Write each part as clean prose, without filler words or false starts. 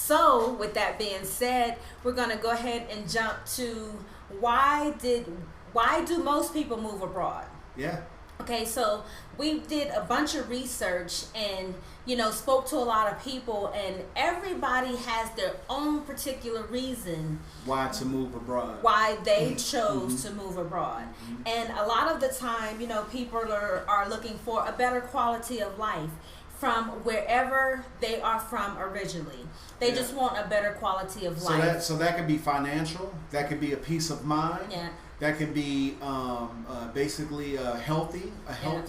So with that being said, we're going to go ahead and jump to why do most people move abroad? Yeah. Okay, so we did a bunch of research and, spoke to a lot of people, and everybody has their own particular reason why to move abroad, why they chose to move abroad. And a lot of the time, people are looking for a better quality of life from wherever they are from originally. They just want a better quality of life. So that could be financial, that could be a peace of mind. Yeah. That can be basically a health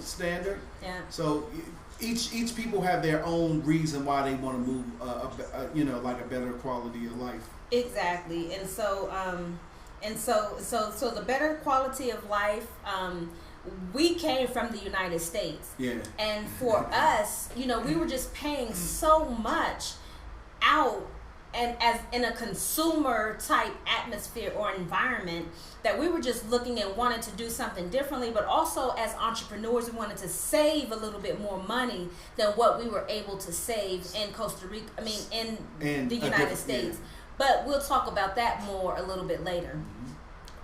standard. Yeah. So each people have their own reason why they want to move, like a better quality of life. Exactly, and so the better quality of life. We came from the United States. Yeah. And for us, we were just paying so much out, and as in a consumer type atmosphere or environment, that we were just looking and wanted to do something differently, but also as entrepreneurs, we wanted to save a little bit more money than what we were able to save in Costa Rica, in the United States. Yeah. But we'll talk about that more a little bit later.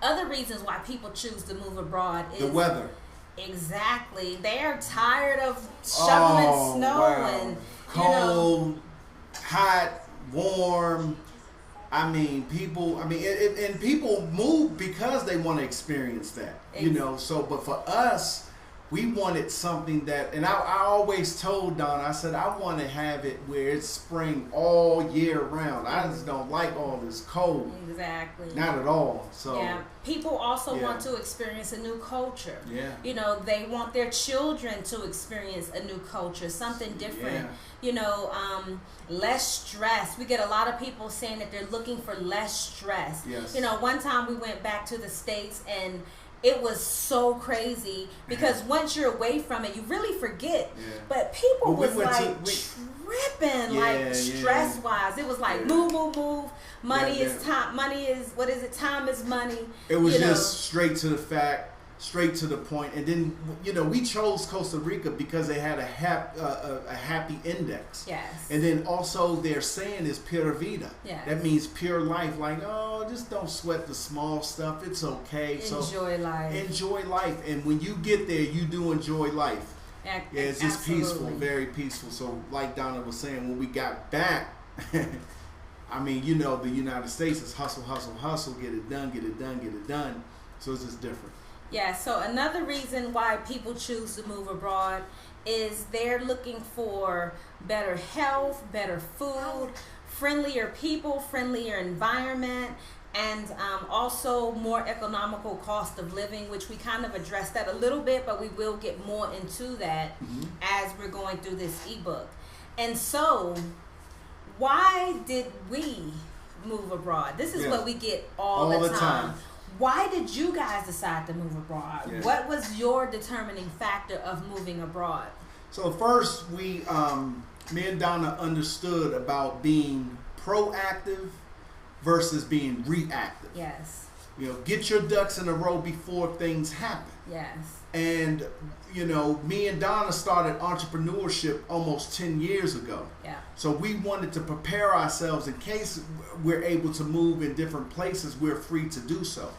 Other reasons why people choose to move abroad is the weather. Exactly. They are tired of shoveling snow and cold, hot, warm. People move because they want to experience that. But for us, we wanted something that, and I always told Donna, I said, I want to have it where it's spring all year round. I just don't like all this cold. Exactly. Not at all. So yeah. People also want to experience a new culture. Yeah. They want their children to experience a new culture, something different. Yeah. Less stress. We get a lot of people saying that they're looking for less stress. Yes. One time we went back to the States, and it was so crazy because once you're away from it, you really forget. Yeah. But people was tripping, stress wise. It was like move. Money is time. Money is, what is it? Time is money. It was just straight to the fact, straight to the point. And then, we chose Costa Rica because they had a happy index. Yes. And then also their saying is pura vida. Yes. That means pure life. Like, just don't sweat the small stuff. It's okay. Enjoy life. Enjoy life. And when you get there, you do enjoy life. Yeah, it's just peaceful, very peaceful. So like Donna was saying, when we got back, the United States is hustle, get it done. So it's just different. Yeah, so another reason why people choose to move abroad is they're looking for better health, better food, friendlier people, friendlier environment, and also more economical cost of living, which we kind of addressed that a little bit, but we will get more into that as we're going through this ebook. And so, why did we move abroad? This is what we get all the time. Why did you guys decide to move abroad? Yeah. What was your determining factor of moving abroad? So first, me and Donna understood about being proactive versus being reactive. Yes. Get your ducks in a row before things happen. Yes. And, me and Donna started entrepreneurship almost 10 years ago. Yeah. So we wanted to prepare ourselves in case we're able to move in different places, we're free to do so.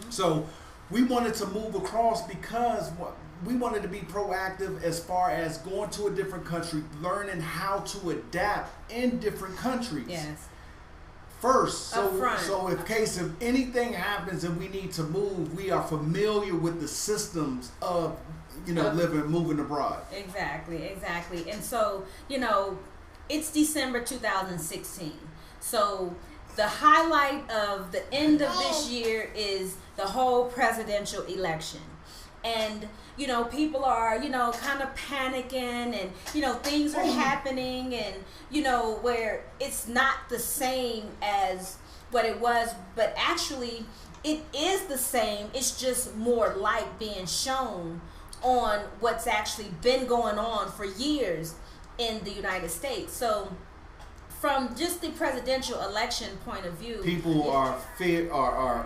So we wanted to move across because we wanted to be proactive as far as going to a different country, learning how to adapt in different countries. Yes. First, so in case if anything happens and we need to move, we are familiar with the systems of moving abroad. Exactly. And so, it's December 2016. So the highlight of the end of this year is the whole presidential election. And, people are, kind of panicking and, things are happening and, where it's not the same as what it was, but actually it is the same. It's just more light being shown on what's actually been going on for years in the United States. So from just the presidential election point of view, people are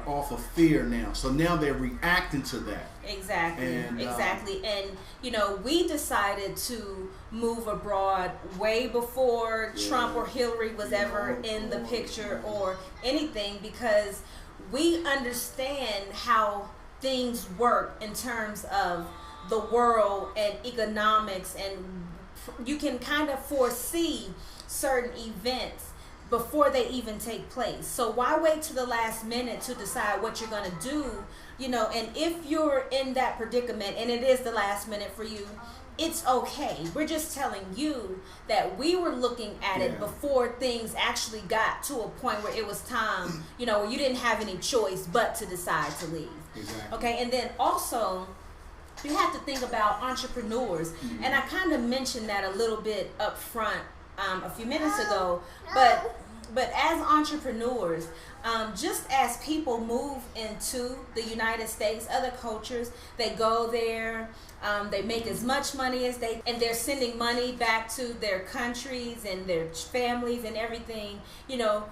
off of fear now. So now they're reacting to that. Exactly. And, exactly. And you know, we decided to move abroad way before Trump or Hillary was ever in the picture or anything, because we understand how things work in terms of the world and economics, and you can kind of foresee certain events before they even take place. So why wait to the last minute to decide what you're going to do? You know, and if you're in that predicament and it is the last minute for you, it's okay. We're just telling you that we were looking at it before things actually got to a point where it was time, you know, where you didn't have any choice but to decide to leave. Exactly. Okay, and then also you have to think about entrepreneurs, and I kind of mentioned that a little bit up front a few minutes ago, but as entrepreneurs, just as people move into the United States, other cultures, they go there, they make as much money as and they're sending money back to their countries and their families and everything, you know.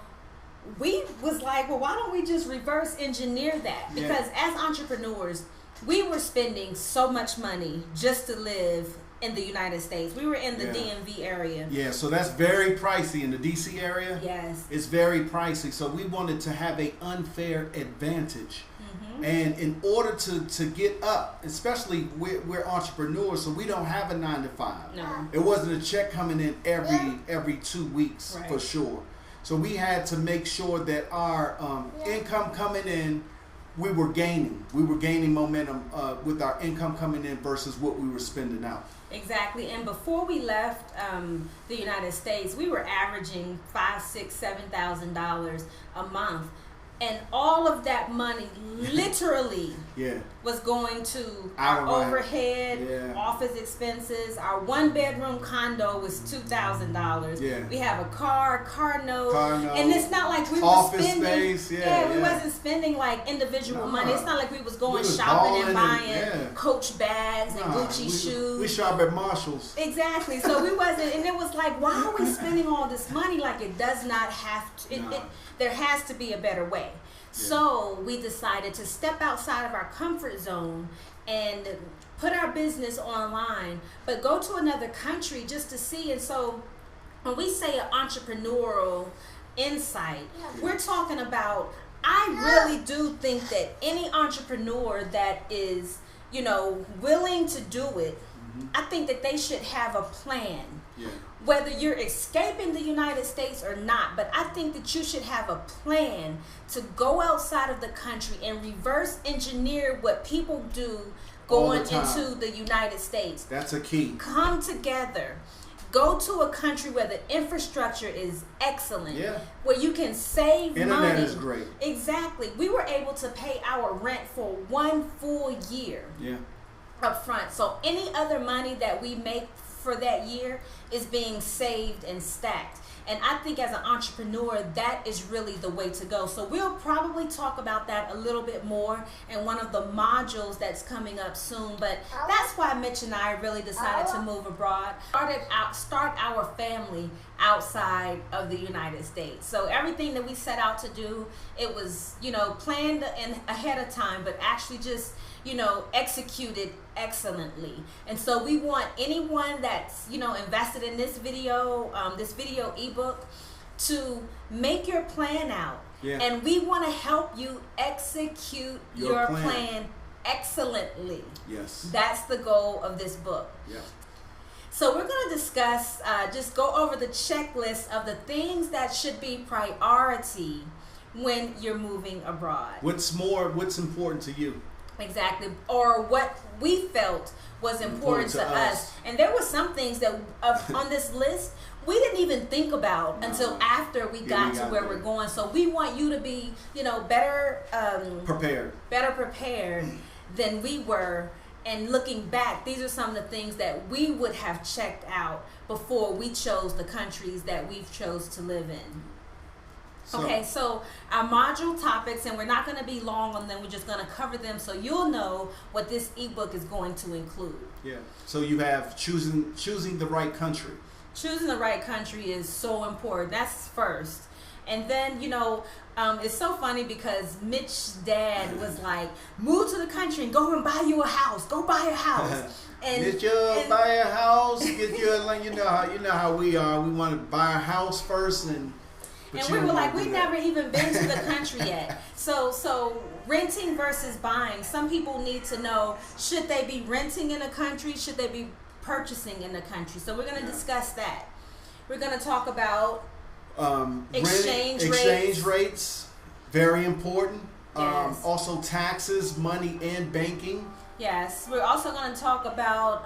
We was like, well, why don't we just reverse engineer that? Because as entrepreneurs, we were spending so much money just to live in the United States. We were in the DMV area. Yeah, so that's very pricey in the DC area. Yes. It's very pricey. So we wanted to have an unfair advantage. And in order to get up, especially we're entrepreneurs, so we don't have a 9 to 5. No. It wasn't a check coming in every 2 weeks for sure. So we had to make sure that our income coming in, we were gaining momentum with our income coming in versus what we were spending out. Exactly. And before we left the United States, we were averaging $5,000, $6,000, $7,000 a month. And all of that money literally was going to our overhead, office expenses. Our 1-bedroom condo was $2,000. We have a car note, and it's not like we were spending. Space, we wasn't spending like individual money. It's not like we was going shopping and buying Coach bags and Gucci shoes. We shop at Marshalls. Exactly. So we wasn't, and it was like, why are we spending all this money? Like, it does not have to. There has to be a better way. So we decided to step outside of our comfort zone and put our business online, but go to another country just to see. And so when we say an entrepreneurial insight, we're talking about, I really do think that any entrepreneur that is, you know, willing to do it, I think that they should have a plan. Whether you're escaping the United States or not, but I think that you should have a plan to go outside of the country and reverse engineer what people do going into the United States. That's a key. Come together. Go to a country where the infrastructure is excellent, where you can save money. Internet is great. Exactly. We were able to pay our rent for 1 full year up front. So any other money that we make for that year is being saved and stacked. And I think as an entrepreneur, that is really the way to go. So we'll probably talk about that a little bit more in one of the modules that's coming up soon. But that's why Mitch and I really decided to move abroad. Start our family outside of the United States. So everything that we set out to do, it was, you know, planned and ahead of time, but actually just, you know, executed excellently. And so we want anyone that's, you know, invested in this video ebook to make your plan out. And we want to help you execute your plan excellently. That's the goal of this book. So we're going to discuss, just go over the checklist of the things that should be priority when you're moving abroad. What's important to you? Exactly. Or what we felt was important to us. And there were some things that on this list we didn't even think about until after we got to where we're going. So we want you to be, you know, better prepared than we were. And looking back, these are some of the things that we would have checked out before we chose the countries that we've chose to live in. Okay, so our module topics, and we're not going to be long on them, we're just going to cover them so you'll know what this ebook is going to include. So you have choosing the right country. choosing the right country is so important. That's first. And then, it's so funny because Mitch's dad was like, move to the country and go and buy you a house. Go buy a house. And buy a house, get your, you know how we are. We want to buy a house first, and we were like, we never even been to the country yet. So renting versus buying. Some people need to know, should they be renting in a country? Should they be purchasing in the country? So we're going to discuss that. We're going to talk about exchange rates, very important. Yes. Also taxes, money, and banking. Yes, we're also going to talk about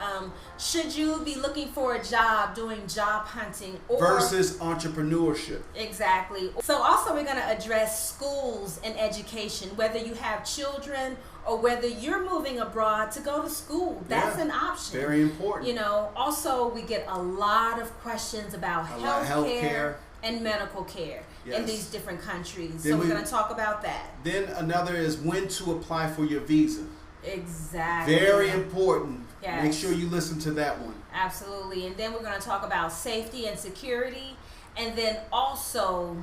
should you be looking for a job, doing job hunting, versus entrepreneurship. Exactly. So also we're going to address schools and education, whether you have children or whether you're moving abroad to go to school. That's an option. Very important. Also we get a lot of questions about healthcare and medical care in these different countries. So we're going to talk about that. Then another is when to apply for your visa. Exactly. Very important. Yes. Make sure you listen to that one. Absolutely. And then we're going to talk about safety and security, and then also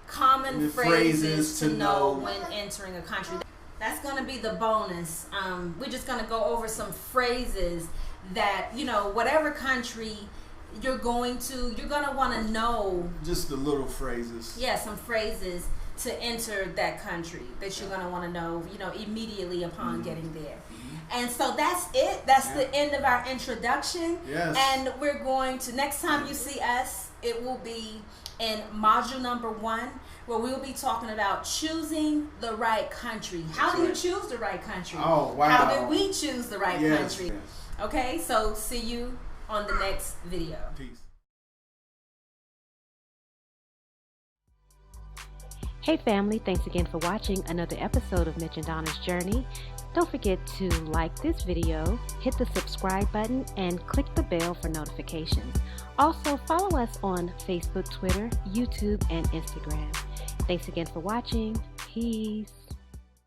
common phrases to know when entering a country. That's going to be the bonus. We're just going to go over some phrases that, whatever country you're going to want to know. Just the little phrases. Yeah, some phrases to enter that country that you're going to want to know, immediately upon getting there. And so that's it. That's the end of our introduction. Yes. And we're going to, next time you see us, it will be in module number 1, where we will be talking about choosing the right country. How do you choose the right country? Oh, wow. How did we choose the right country? Yes. Okay, so see you on the next video. Peace. Hey family, thanks again for watching another episode of Mitch and Donna's Journey. Don't forget to like this video, hit the subscribe button, and click the bell for notifications. Also, follow us on Facebook, Twitter, YouTube, and Instagram. Thanks again for watching. Peace.